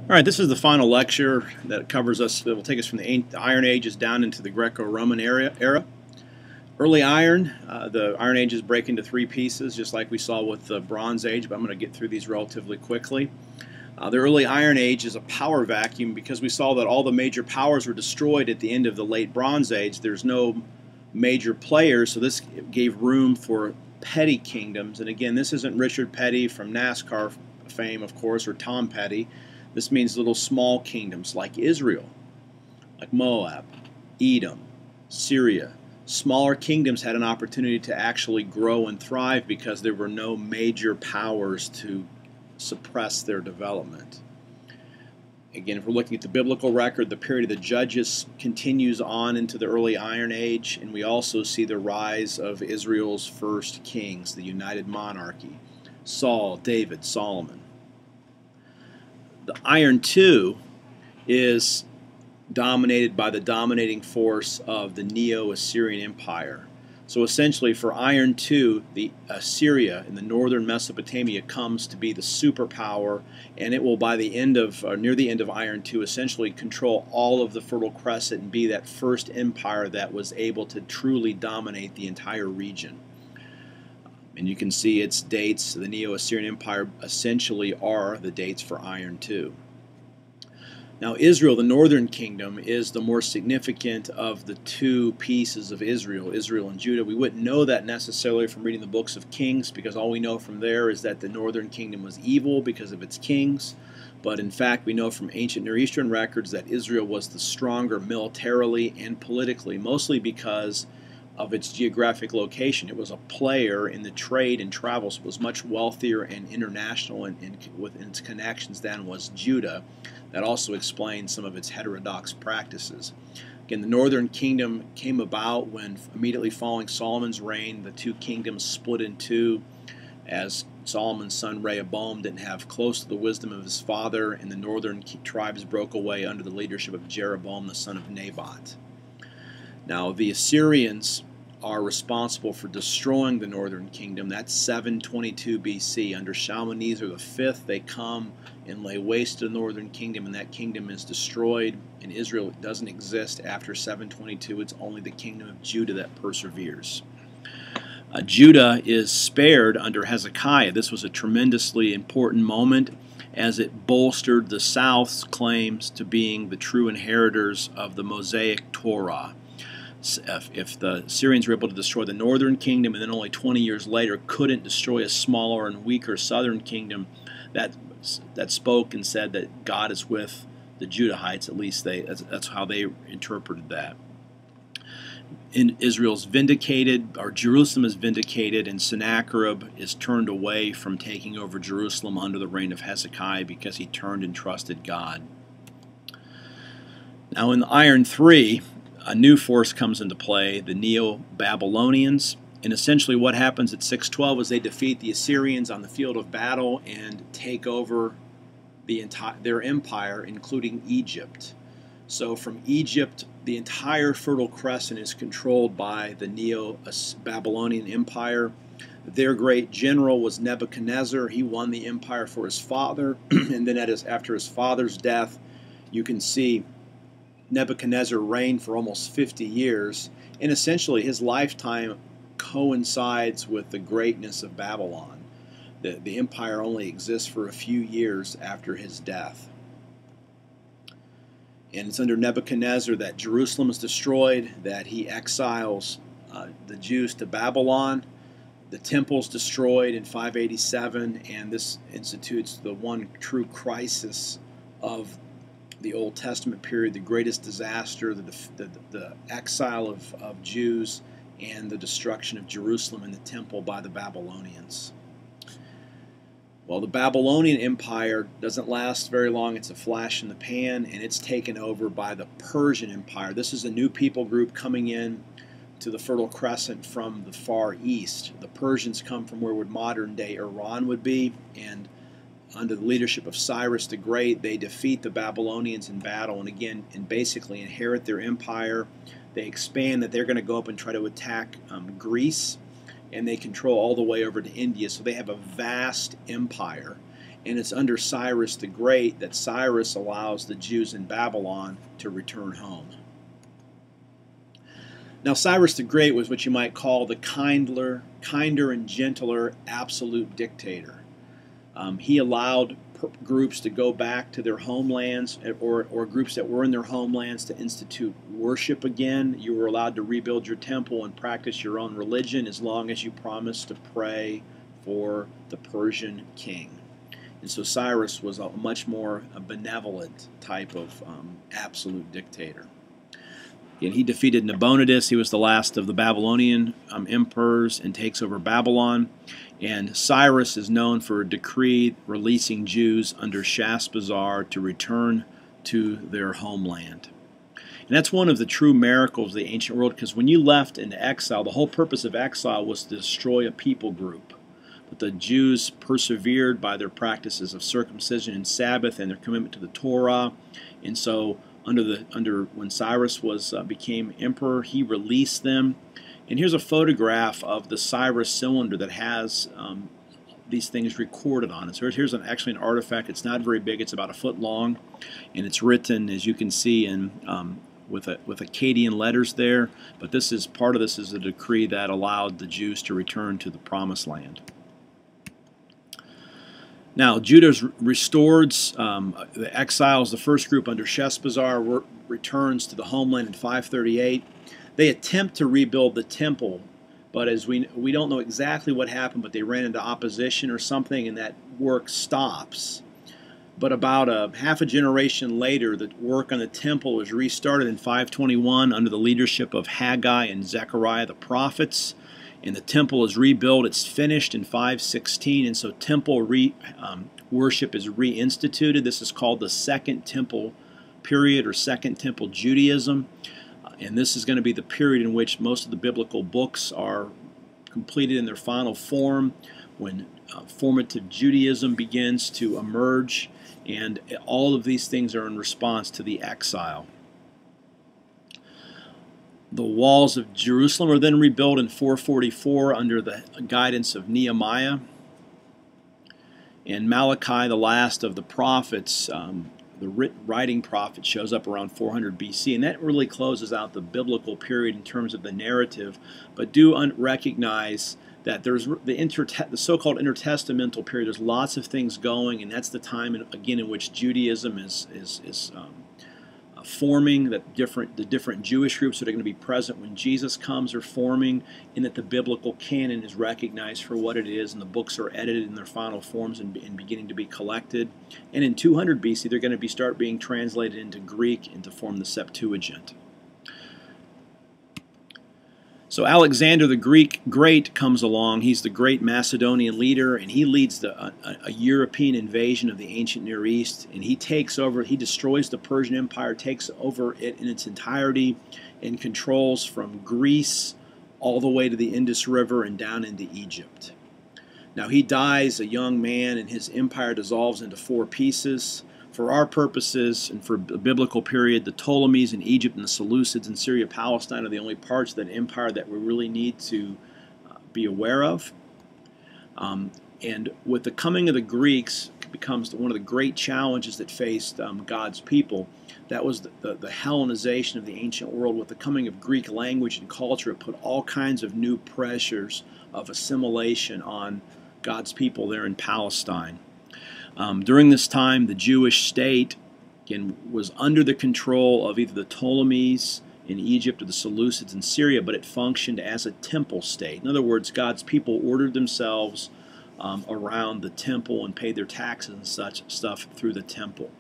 All right, this is the final lecture that covers us. That will take us from the Iron Ages down into the Greco-Roman era. Early Iron, the Iron Ages break into three pieces, just like we saw with the Bronze Age, but I'm going to get through these relatively quickly. The early Iron Age is a power vacuum because we saw that all the major powers were destroyed at the end of the late Bronze Age. There's no major players, so this gave room for petty kingdoms. And again, this isn't Richard Petty from NASCAR fame, of course, or Tom Petty. This means little small kingdoms like Israel, like Moab, Edom, Syria. Smaller kingdoms had an opportunity to actually grow and thrive because there were no major powers to suppress their development. Again, if we're looking at the biblical record, the period of the Judges continues on into the early Iron Age, and we also see the rise of Israel's first kings, the united monarchy, Saul, David, Solomon. The Iron II is dominated by the dominating force of the Neo-Assyrian Empire. So essentially for Iron II, the Assyria in the northern Mesopotamia comes to be the superpower, and it will by the end of, or near the end of Iron II, essentially control all of the Fertile Crescent and be that first empire that was able to truly dominate the entire region. And you can see its dates. The Neo-Assyrian Empire essentially are the dates for Iron II. Now Israel, the northern kingdom, is the more significant of the two pieces of Israel, Israel and Judah. We wouldn't know that necessarily from reading the books of Kings, because all we know from there is that the northern kingdom was evil because of its kings. But in fact, we know from ancient Near Eastern records that Israel was the stronger militarily and politically, mostly because of its geographic location. It was a player in the trade and travel, so it was much wealthier and international with its connections than was Judah. That also explains some of its heterodox practices. Again, the northern kingdom came about when immediately following Solomon's reign, the two kingdoms split in two as Solomon's son Rehoboam didn't have close to the wisdom of his father, and the northern tribes broke away under the leadership of Jeroboam, the son of Nebat. Now, the Assyrians are responsible for destroying the northern kingdom. That's 722 BC. Under Shalmaneser V, they come and lay waste to the northern kingdom, and that kingdom is destroyed. In Israel, it doesn't exist after 722. It's only the kingdom of Judah that perseveres. Judah is spared under Hezekiah. This was a tremendously important moment as it bolstered the South's claims to being the true inheritors of the Mosaic Torah. If the Syrians were able to destroy the northern kingdom and then only 20 years later couldn't destroy a smaller and weaker southern kingdom, that spoke and said that God is with the Judahites. At least that's how they interpreted that. Israel's vindicated, or Jerusalem is vindicated, and Sennacherib is turned away from taking over Jerusalem under the reign of Hezekiah because he turned and trusted God. Now in the Iron III, a new force comes into play, the Neo-Babylonians. And essentially what happens at 612 is they defeat the Assyrians on the field of battle and take over their empire, including Egypt. So from Egypt, the entire Fertile Crescent is controlled by the Neo-Babylonian Empire. Their great general was Nebuchadnezzar. He won the empire for his father. And then after his father's death, you can see Nebuchadnezzar reigned for almost 50 years, and essentially his lifetime coincides with the greatness of Babylon. The empire only exists for a few years after his death. And it's under Nebuchadnezzar that Jerusalem is destroyed, that he exiles the Jews to Babylon. The temple's destroyed in 587, and this institutes the one true crisis of the Old Testament period, the greatest disaster, the exile of Jews, and the destruction of Jerusalem and the temple by the Babylonians. Well, the Babylonian Empire doesn't last very long. It's a flash in the pan, and it's taken over by the Persian Empire. This is a new people group coming in to the Fertile Crescent from the Far East. The Persians come from where would modern-day Iran would be, and under the leadership of Cyrus the Great, they defeat the Babylonians in battle and basically inherit their empire. They expand that they're going to go up and try to attack Greece, and they control all the way over to India. So they have a vast empire, and it's under Cyrus the Great that Cyrus allows the Jews in Babylon to return home. Now, Cyrus the Great was what you might call the kinder and gentler absolute dictator. He allowed groups to go back to their homelands, or groups that were in their homelands, to institute worship again. You were allowed to rebuild your temple and practice your own religion as long as you promised to pray for the Persian king. And so Cyrus was a much more benevolent type of absolute dictator. And he defeated Nabonidus. He was the last of the Babylonian emperors, and takes over Babylon. And Cyrus is known for a decree releasing Jews under Shashbazzar to return to their homeland. And that's one of the true miracles of the ancient world, because when you left into exile, the whole purpose of exile was to destroy a people group. But the Jews persevered by their practices of circumcision and Sabbath and their commitment to the Torah. And so when Cyrus became emperor, he released them. And here's a photograph of the Cyrus cylinder that has these things recorded on it. So here's actually an artifact. It's not very big. It's about a foot long, and it's written, as you can see, in with Akkadian letters there. But this is part of this is a decree that allowed the Jews to return to the Promised Land. Now, Judah's restored. The exiles, the first group under Sheshbazzar, returns to the homeland in 538. They attempt to rebuild the temple, but as we don't know exactly what happened, but they ran into opposition or something, and that work stops. But about half a generation later, the work on the temple was restarted in 521 under the leadership of Haggai and Zechariah the prophets. And the temple is rebuilt. It's finished in 516, and so temple worship is reinstituted. This is called the Second Temple period, or Second Temple Judaism. And this is going to be the period in which most of the biblical books are completed in their final form, when formative Judaism begins to emerge, and all of these things are in response to the exile. The walls of Jerusalem are then rebuilt in 444 under the guidance of Nehemiah. And Malachi, the last of the prophets, the writing prophet, shows up around 400 BC. And that really closes out the biblical period in terms of the narrative. But do recognize that there's the so-called intertestamental period. There's lots of things going, and that's the time, again, in which Judaism is forming, that the different Jewish groups that are going to be present when Jesus comes are forming, and that the biblical canon is recognized for what it is, and the books are edited in their final forms and beginning to be collected. And in 200 BC, they're going to start being translated into Greek and to form the Septuagint. So Alexander the Great comes along. He's the great Macedonian leader, and he leads a European invasion of the ancient Near East, and he takes over, he destroys the Persian Empire, takes over it in its entirety, and controls from Greece all the way to the Indus River and down into Egypt. Now, he dies a young man, and his empire dissolves into 4 pieces. For our purposes and for the biblical period, the Ptolemies in Egypt and the Seleucids in Syria, Palestine are the only parts of that empire that we really need to be aware of. And with the coming of the Greeks, it becomes one of the great challenges that faced God's people. That was the Hellenization of the ancient world. With the coming of Greek language and culture, it put all kinds of new pressures of assimilation on God's people there in Palestine. During this time, the Jewish state, again, was under the control of either the Ptolemies in Egypt or the Seleucids in Syria, but it functioned as a temple state. In other words, God's people ordered themselves around the temple and paid their taxes and such stuff through the temple.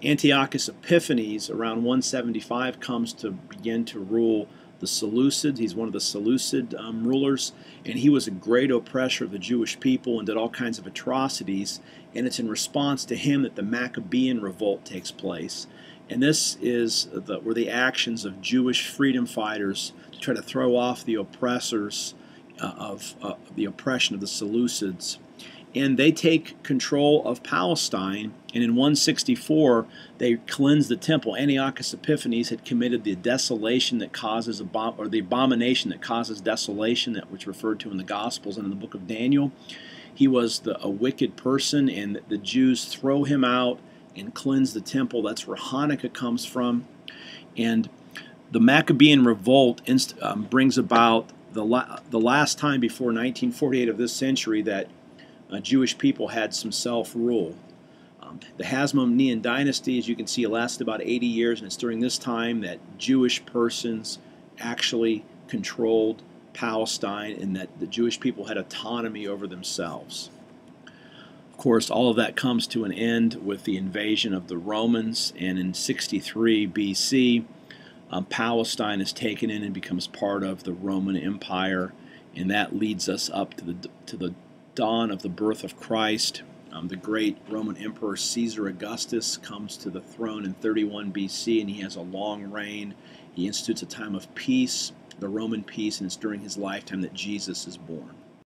Antiochus Epiphanes, around 175, comes to begin to rule the Seleucids. He's one of the Seleucid rulers, and he was a great oppressor of the Jewish people and did all kinds of atrocities, and it's in response to him that the Maccabean Revolt takes place. And this is were the actions of Jewish freedom fighters to try to throw off the oppressors of the oppression of the Seleucids. And they take control of Palestine, and in 164 they cleanse the temple. Antiochus Epiphanes had committed the desolation that causes the abomination that causes desolation, that was referred to in the Gospels and in the book of Daniel. he was a wicked person, and the Jews throw him out and cleanse the temple. That's where Hanukkah comes from. And the Maccabean Revolt brings about the last time before 1948 of this century that Jewish people had some self-rule. The Hasmonean dynasty, as you can see, lasted about 80 years, and it's during this time that Jewish persons actually controlled Palestine and that the Jewish people had autonomy over themselves. Of course, all of that comes to an end with the invasion of the Romans, and in 63 BC, Palestine is taken in and becomes part of the Roman Empire, and that leads us up to the dawn of the birth of Christ. The great Roman Emperor Caesar Augustus comes to the throne in 31 BC, and he has a long reign. He institutes a time of peace, the Roman peace, and it's during his lifetime that Jesus is born.